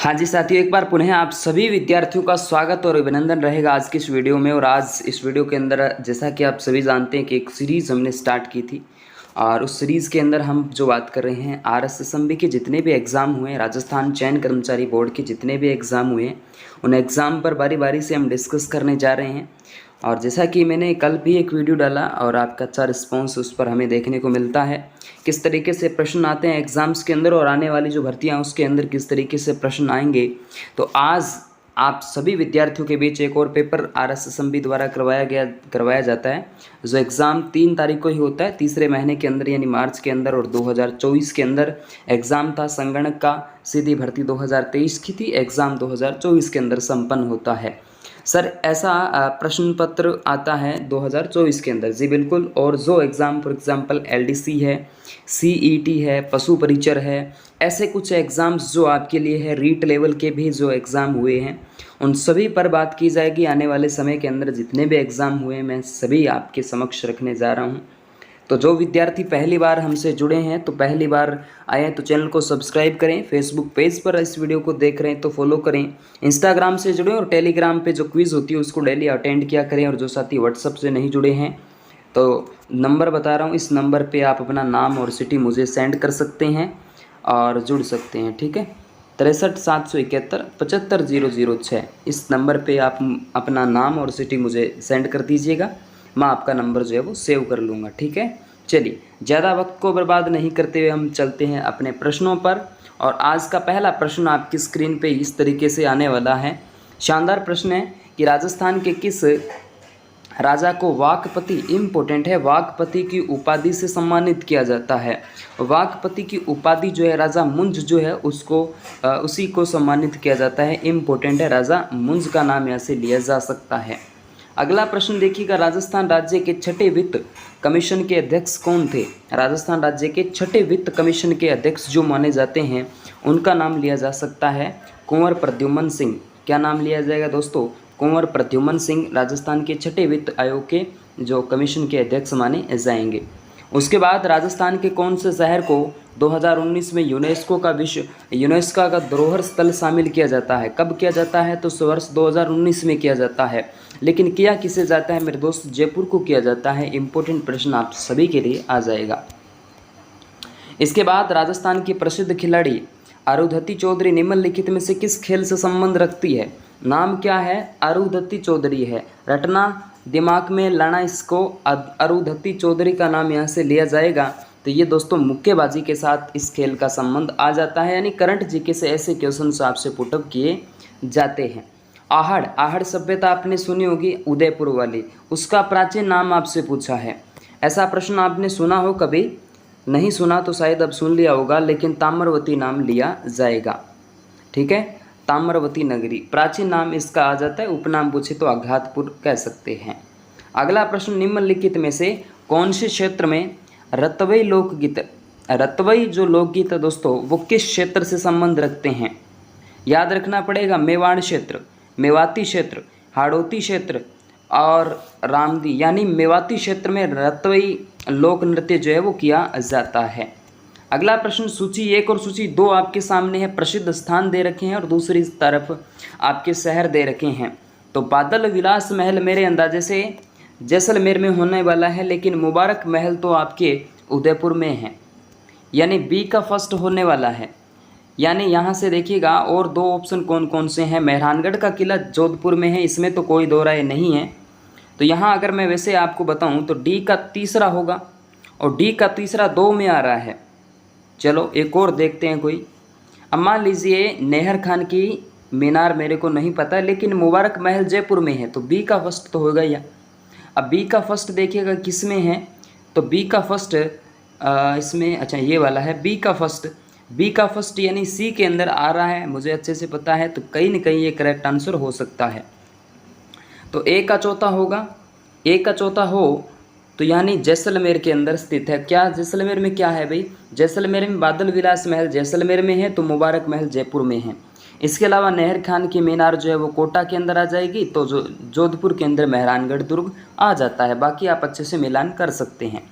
हाँ जी साथियों, एक बार पुनः आप सभी विद्यार्थियों का स्वागत और अभिनंदन रहेगा आज की इस वीडियो में। और आज इस वीडियो के अंदर जैसा कि आप सभी जानते हैं कि एक सीरीज़ हमने स्टार्ट की थी और उस सीरीज़ के अंदर हम जो बात कर रहे हैं RSSMB के जितने भी एग्ज़ाम हुए, राजस्थान चयन कर्मचारी बोर्ड के जितने भी एग्ज़ाम हुए, उन एग्ज़ाम पर बारी बारी से हम डिस्कस करने जा रहे हैं। और जैसा कि मैंने कल भी एक वीडियो डाला और आपका अच्छा रिस्पॉन्स उस पर हमें देखने को मिलता है, किस तरीके से प्रश्न आते हैं एग्ज़ाम्स के अंदर और आने वाली जो भर्तियां उसके अंदर किस तरीके से प्रश्न आएंगे। तो आज आप सभी विद्यार्थियों के बीच एक और पेपर RSSMB द्वारा करवाया जाता है, जो एग्ज़ाम 3 तारीख को ही होता है, तीसरे महीने के अंदर यानी मार्च के अंदर। और 2024 के अंदर एग्ज़ाम था संगणक का, सीधी भर्ती 2023 की थी, एग्ज़ाम 2024 के अंदर संपन्न होता है। सर ऐसा प्रश्न पत्र आता है 2024 के अंदर? जी बिल्कुल। और जो एग्ज़ाम फॉर एग्ज़ाम्पल LDC है, CET है, पशु परिचर है, ऐसे कुछ एग्ज़ाम्स जो आपके लिए है, रीट लेवल के भी जो एग्ज़ाम हुए हैं, उन सभी पर बात की जाएगी। आने वाले समय के अंदर जितने भी एग्ज़ाम हुए मैं सभी आपके समक्ष रखने जा रहा हूँ। तो जो विद्यार्थी पहली बार हमसे जुड़े हैं, तो पहली बार आए हैं तो चैनल को सब्सक्राइब करें, फेसबुक पेज पर इस वीडियो को देख रहे हैं तो फॉलो करें, इंस्टाग्राम से जुड़ें और टेलीग्राम पे जो क्विज़ होती है उसको डेली अटेंड किया करें। और जो साथी व्हाट्सअप से नहीं जुड़े हैं तो नंबर बता रहा हूँ, इस नंबर पे आप अपना नाम और सिटी मुझे सेंड कर सकते हैं और जुड़ सकते हैं। ठीक है, 63 771 75 006 इस नंबर पे आप अपना नाम और सिटी मुझे सेंड कर दीजिएगा, मैं आपका नंबर जो है वो सेव कर लूँगा। ठीक है, चलिए ज़्यादा वक्त को बर्बाद नहीं करते हुए हम चलते हैं अपने प्रश्नों पर। और आज का पहला प्रश्न आपकी स्क्रीन पे इस तरीके से आने वाला है। शानदार प्रश्न है कि राजस्थान के किस राजा को वाकपति, इम्पोर्टेंट है, वाकपति की उपाधि से सम्मानित किया जाता है। वाकपति की उपाधि जो है राजा मुंज जो है उसको उसी को सम्मानित किया जाता है। इम्पोर्टेंट है, राजा मुंज का नाम यहाँ से लिया जा सकता है। अगला प्रश्न देखिएगा, राजस्थान राज्य के छठे वित्त कमीशन के अध्यक्ष कौन थे? राजस्थान राज्य के छठे वित्त कमीशन के अध्यक्ष जो माने जाते हैं उनका नाम लिया जा सकता है कुंवर प्रद्युम्न सिंह। क्या नाम लिया जाएगा दोस्तों? कुंवर प्रद्युम्न सिंह राजस्थान के छठे वित्त आयोग के जो कमीशन के अध्यक्ष माने जाएंगे। उसके बाद राजस्थान के कौन से शहर को 2019 में यूनेस्को का धरोहर स्थल शामिल किया जाता है? कब किया जाता है? तो वर्ष 2019 में किया जाता है। लेकिन किया किसे जाता है मेरे दोस्त? जयपुर को किया जाता है। इंपॉर्टेंट प्रश्न आप सभी के लिए आ जाएगा। इसके बाद राजस्थान की प्रसिद्ध खिलाड़ी अरुंधति चौधरी निम्नलिखित में से किस खेल से संबंध रखती है? नाम क्या है? अरुंधति चौधरी है, रटना, दिमाग में लाना इसको। अरुंधति चौधरी का नाम यहाँ से लिया जाएगा। तो ये दोस्तों मुक्केबाजी के साथ इस खेल का संबंध आ जाता है, यानी करंट जीके से ऐसे क्वेश्चन आपसे पुटअप किए जाते हैं। आहड़ सभ्यता आपने सुनी होगी, उदयपुर वाली, उसका प्राचीन नाम आपसे पूछा है। ऐसा प्रश्न आपने सुना हो कभी? नहीं सुना तो शायद अब सुन लिया होगा, लेकिन ताम्रवती नाम लिया जाएगा। ठीक है, ताम्रवती नगरी प्राचीन नाम इसका आ जाता है। उपनाम पूछे तो आघातपुर कह सकते हैं। अगला प्रश्न, निम्नलिखित में से कौन से क्षेत्र में रतवई जो लोकगीत है दोस्तों वो किस क्षेत्र से संबंध रखते हैं? याद रखना पड़ेगा, मेवाड़ क्षेत्र, मेवाती क्षेत्र, हाड़ौती क्षेत्र और रामदी, यानी मेवाती क्षेत्र में रतवई लोक नृत्य जो है वो किया जाता है। अगला प्रश्न, सूची 1 और सूची 2 आपके सामने है। प्रसिद्ध स्थान दे रखे हैं और दूसरी तरफ आपके शहर दे रखे हैं। तो बादल विलास महल मेरे अंदाजे से जैसलमेर में होने वाला है, लेकिन मुबारक महल तो आपके उदयपुर में है, यानी बी का फर्स्ट होने वाला है। यानी यहाँ से देखिएगा और 2 ऑप्शन कौन कौन से हैं। मेहरानगढ़ का किला जोधपुर में है, इसमें तो कोई दो राय नहीं है। तो यहाँ अगर मैं वैसे आपको बताऊँ तो डी का तीसरा होगा, और डी का तीसरा 2 में आ रहा है। चलो एक और देखते हैं कोई। अब मान लीजिए नेहर खान की मीनार मेरे को नहीं पता, लेकिन मुबारक महल जयपुर में है, तो बी का फर्स्ट तो होगा या। अब बी का फर्स्ट देखिएगा किस में है, तो बी का फर्स्ट इसमें, अच्छा ये वाला है बी का फर्स्ट, यानी सी के अंदर आ रहा है, मुझे अच्छे से पता है। तो कहीं न कहीं ये करेक्ट आंसर हो सकता है। तो ए का चौथा होगा, ए का चौथा हो तो यानी जैसलमेर के अंदर स्थित है। क्या जैसलमेर में क्या है भाई? जैसलमेर में बादल विलास महल जैसलमेर में है, तो मुबारक महल जयपुर में है। इसके अलावा नेहर खान की मीनार जो है वो कोटा के अंदर आ जाएगी, तो जो जोधपुर के अंदर मेहरानगढ़ दुर्ग आ जाता है। बाकी आप अच्छे से मिलान कर सकते हैं।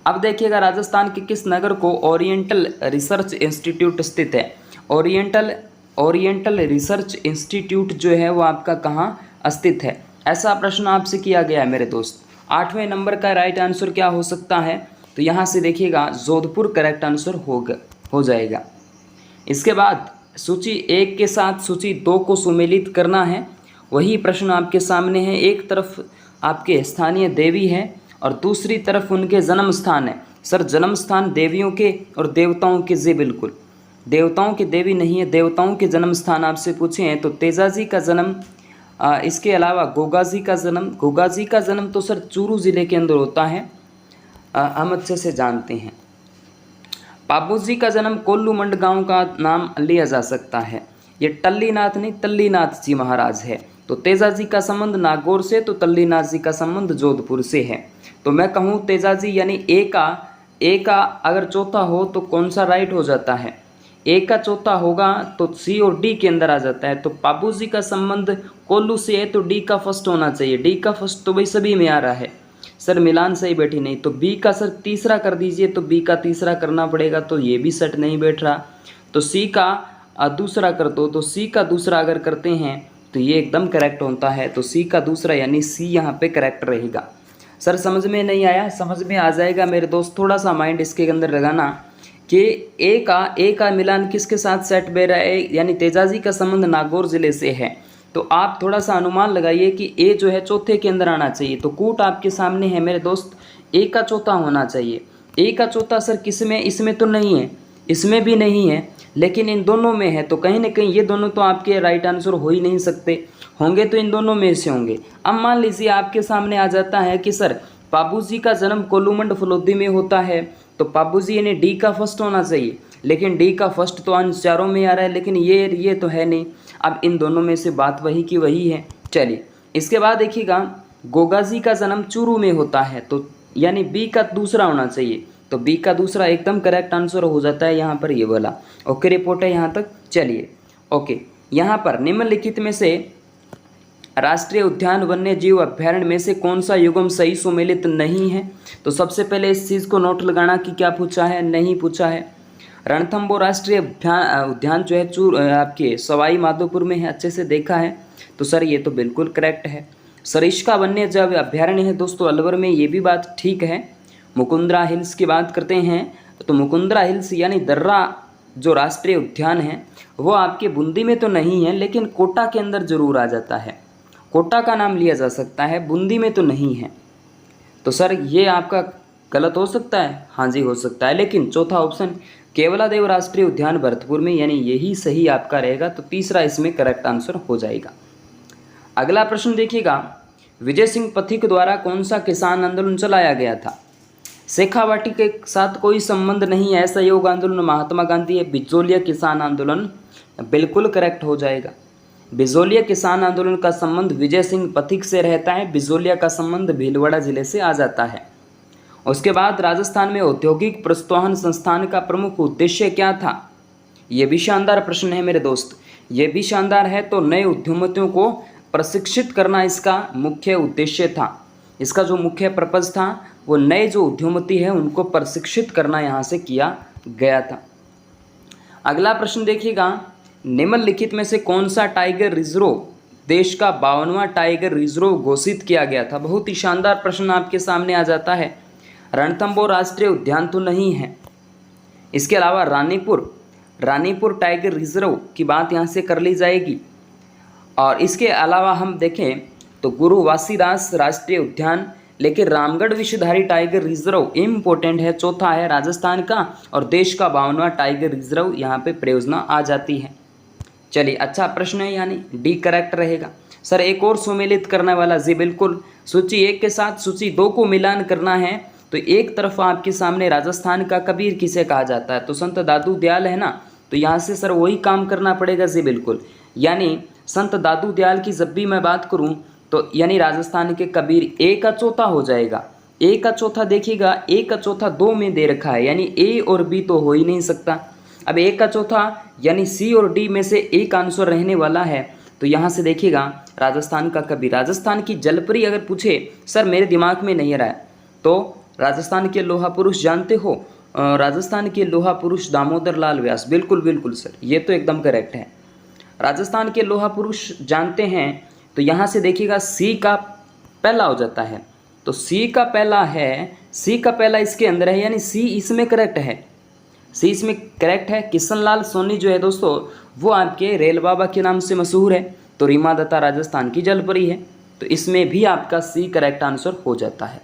अब देखिएगा, राजस्थान के किस नगर को ओरिएंटल रिसर्च इंस्टीट्यूट स्थित है? ओरिएंटल ओरिएंटल रिसर्च इंस्टीट्यूट जो है वो आपका कहाँ स्थित है? ऐसा प्रश्न आपसे किया गया है मेरे दोस्त। 8वें नंबर का राइट आंसर क्या हो सकता है? तो यहाँ से देखिएगा जोधपुर करेक्ट आंसर हो जाएगा। इसके बाद सूची 1 के साथ सूची 2 को सुमेलित करना है। वही प्रश्न आपके सामने है। एक तरफ आपके स्थानीय देवी है और दूसरी तरफ उनके जन्म स्थान है। सर जन्म स्थान देवियों के और देवताओं के, जी बिल्कुल, देवताओं के देवी नहीं है, देवताओं के जन्म स्थान आपसे पूछे हैं तो तेजाजी का जन्म, इसके अलावा गोगाजी का जन्म तो सर चूरू ज़िले के अंदर होता है, हम अच्छे से जानते हैं। पाबूजी का जन्म कोल्लू मंड गांव का नाम लिया जा सकता है। ये टल्लीनाथ नहीं, तल्लीनाथ जी महाराज है। तो तेजाजी का संबंध नागौर से, तो तल्लीनाथ जी का संबंध जोधपुर से है। तो मैं कहूँ तेजाजी यानी ए का अगर चौथा हो तो कौन सा राइट हो जाता है? ए का चौथा होगा तो सी और डी के अंदर आ जाता है। तो पाबूजी का संबंध कोल्लू से है तो डी का फर्स्ट होना चाहिए। डी का फर्स्ट तो भाई सभी में आ रहा है। सर मिलान सही बैठी नहीं, तो बी का सर तीसरा कर दीजिए। तो बी का तीसरा करना पड़ेगा, तो ये भी सेट नहीं बैठ रहा। तो सी का दूसरा कर दो। तो सी का दूसरा अगर करते हैं तो ये एकदम करेक्ट होता है। तो सी का दूसरा यानी सी यहाँ पे करेक्ट रहेगा। सर समझ में नहीं आया? समझ में आ जाएगा मेरे दोस्त। थोड़ा सा माइंड इसके अंदर लगाना कि ए का मिलान किसके साथ सेट बैठ रहा है, यानी तेजाजी का संबंध नागौर ज़िले से है। तो आप थोड़ा सा अनुमान लगाइए कि ए जो है चौथे के अंदर आना चाहिए। तो कूट आपके सामने है मेरे दोस्त, ए का चौथा होना चाहिए। ए का चौथा सर किस में? इसमें तो नहीं है, इसमें भी नहीं है, लेकिन इन दोनों में है। तो कहीं ना कहीं ये दोनों तो आपके राइट आंसर हो ही नहीं सकते, होंगे तो इन दोनों में से होंगे। अब मान लीजिए आपके सामने आ जाता है कि सर पाबूजी का जन्म कोल्लूमंड फलोदी में होता है, तो पाबूजी यानी डी का फर्स्ट होना चाहिए, लेकिन डी का फर्स्ट तो अंश चारों में आ रहा है, लेकिन ये तो है नहीं। अब इन दोनों में से बात वही की वही है। चलिए इसके बाद देखिएगा, गोगाजी का जन्म चूरू में होता है, तो यानी बी का दूसरा होना चाहिए। तो बी का दूसरा एकदम करेक्ट आंसर हो जाता है यहाँ पर ये वाला। ओके रिपोर्ट है यहाँ तक? चलिए ओके, यहाँ पर निम्नलिखित में से राष्ट्रीय उद्यान वन्य जीव अभ्यारण्य में से कौन सा युग्म सही सुमेलित नहीं है? तो सबसे पहले इस चीज़ को नोट लगाना कि क्या पूछा है, नहीं पूछा है। रणथंबोर राष्ट्रीय उद्यान जो है आपके सवाई माधोपुर में है, अच्छे से देखा है। तो सर ये तो बिल्कुल करेक्ट है। सरिस्का वन्य जीव अभ्यारण्य है दोस्तों अलवर में, ये भी बात ठीक है। मुकुंदरा हिल्स की बात करते हैं तो मुकुंदरा हिल्स यानी दर्रा जो राष्ट्रीय उद्यान है वो आपके बूंदी में तो नहीं है, लेकिन कोटा के अंदर जरूर आ जाता है। कोटा का नाम लिया जा सकता है, बूंदी में तो नहीं है। तो सर ये आपका गलत हो सकता है? हाँ जी हो सकता है, लेकिन चौथा ऑप्शन केवलादेव राष्ट्रीय उद्यान भरतपुर में, यानी यही सही आपका रहेगा। तो तीसरा इसमें करेक्ट आंसर हो जाएगा। अगला प्रश्न देखिएगा, विजय सिंह पथिक द्वारा कौन सा किसान आंदोलन चलाया गया था? शेखावाटी के साथ कोई संबंध नहीं है। असहयोग आंदोलन महात्मा गांधी है। बिजोलिया किसान आंदोलन बिल्कुल करेक्ट हो जाएगा। बिजोलिया किसान आंदोलन का संबंध विजय सिंह पथिक से रहता है। बिजोलिया का संबंध भीलवाड़ा जिले से आ जाता है। उसके बाद राजस्थान में औद्योगिक प्रोत्साहन संस्थान का प्रमुख उद्देश्य क्या था? ये भी शानदार प्रश्न है मेरे दोस्त, ये भी शानदार है। तो नए उद्यमियों को प्रशिक्षित करना इसका मुख्य उद्देश्य था। इसका जो मुख्य पर्पज था वो नए जो उद्यमी है उनको प्रशिक्षित करना यहाँ से किया गया था। अगला प्रश्न देखिएगा, निम्नलिखित में से कौन सा टाइगर रिजर्व देश का 52वां टाइगर रिजर्व घोषित किया गया था? बहुत ही शानदार प्रश्न आपके सामने आ जाता है। रणथंबोर राष्ट्रीय उद्यान तो नहीं है। इसके अलावा रानीपुर टाइगर रिजर्व की बात यहाँ से कर ली जाएगी। और इसके अलावा हम देखें तो गुरु वासीदास राष्ट्रीय उद्यान, लेकिन Ramgarh Vishdhari tiger reserve important है। चौथा है राजस्थान का, और देश का 52वां टाइगर रिजर्व यहाँ पे परियोजना आ जाती है। चलिए अच्छा प्रश्न है, यानी डी करेक्ट रहेगा। सर एक और सुमेलित करने वाला, जी बिल्कुल, सूची 1 के साथ सूची 2 को मिलान करना है। तो एक तरफ आपके सामने राजस्थान का कबीर किसे कहा जाता है? तो संत दादू दयाल है ना, तो यहाँ से सर वही काम करना पड़ेगा। जी बिल्कुल, यानी संत दादू दयाल की जब भी मैं बात करूँ तो यानी राजस्थान के कबीर ए का चौथा हो जाएगा। ए का चौथा देखिएगा, ए का चौथा 2 में दे रखा है, यानी ए और बी तो हो ही नहीं सकता। अब ए का चौथा यानी सी और डी में से एक आंसर रहने वाला है। तो यहाँ से देखिएगा राजस्थान का कबीर। राजस्थान की जलपरी अगर पूछे, सर मेरे दिमाग में नहीं आ रहा है, तो राजस्थान के लोहा पुरुष जानते हो? राजस्थान के लोहा पुरुष दामोदर लाल व्यास, बिल्कुल बिल्कुल सर, ये तो एकदम करेक्ट है। राजस्थान के लोहा पुरुष जानते हैं, तो यहाँ से देखिएगा सी का पहला हो जाता है, तो सी का पहला है, सी का पहला इसके अंदर है, यानी सी इसमें करेक्ट है, सी इसमें करेक्ट है। किशनलाल सोनी जो है दोस्तों वो आपके रेल बाबा के नाम से मशहूर है, तो रीमा दत्ता राजस्थान की जलपरी है, तो इसमें भी आपका सी करेक्ट आंसर हो जाता है।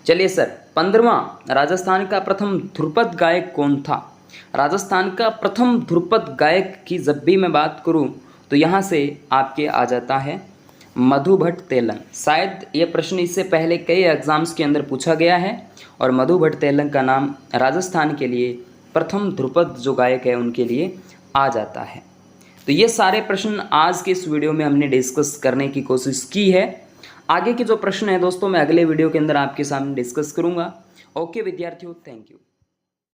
चलिए सर, 15वां, राजस्थान का प्रथम ध्रुपद गायक कौन था? राजस्थान का प्रथम ध्रुपद गायक की जब भी मैं बात करूं तो यहाँ से आपके आ जाता है मधु भट्ट तेलंग। शायद ये प्रश्न इससे पहले कई एग्जाम्स के अंदर पूछा गया है, और मधु भट्ट तेलंग का नाम राजस्थान के लिए प्रथम ध्रुपद जो गायक है उनके लिए आ जाता है। तो ये सारे प्रश्न आज के इस वीडियो में हमने डिस्कस करने की कोशिश की है। आगे के जो प्रश्न है दोस्तों मैं अगले वीडियो के अंदर आपके सामने डिस्कस करूँगा। ओके विद्यार्थियों, थैंक यू।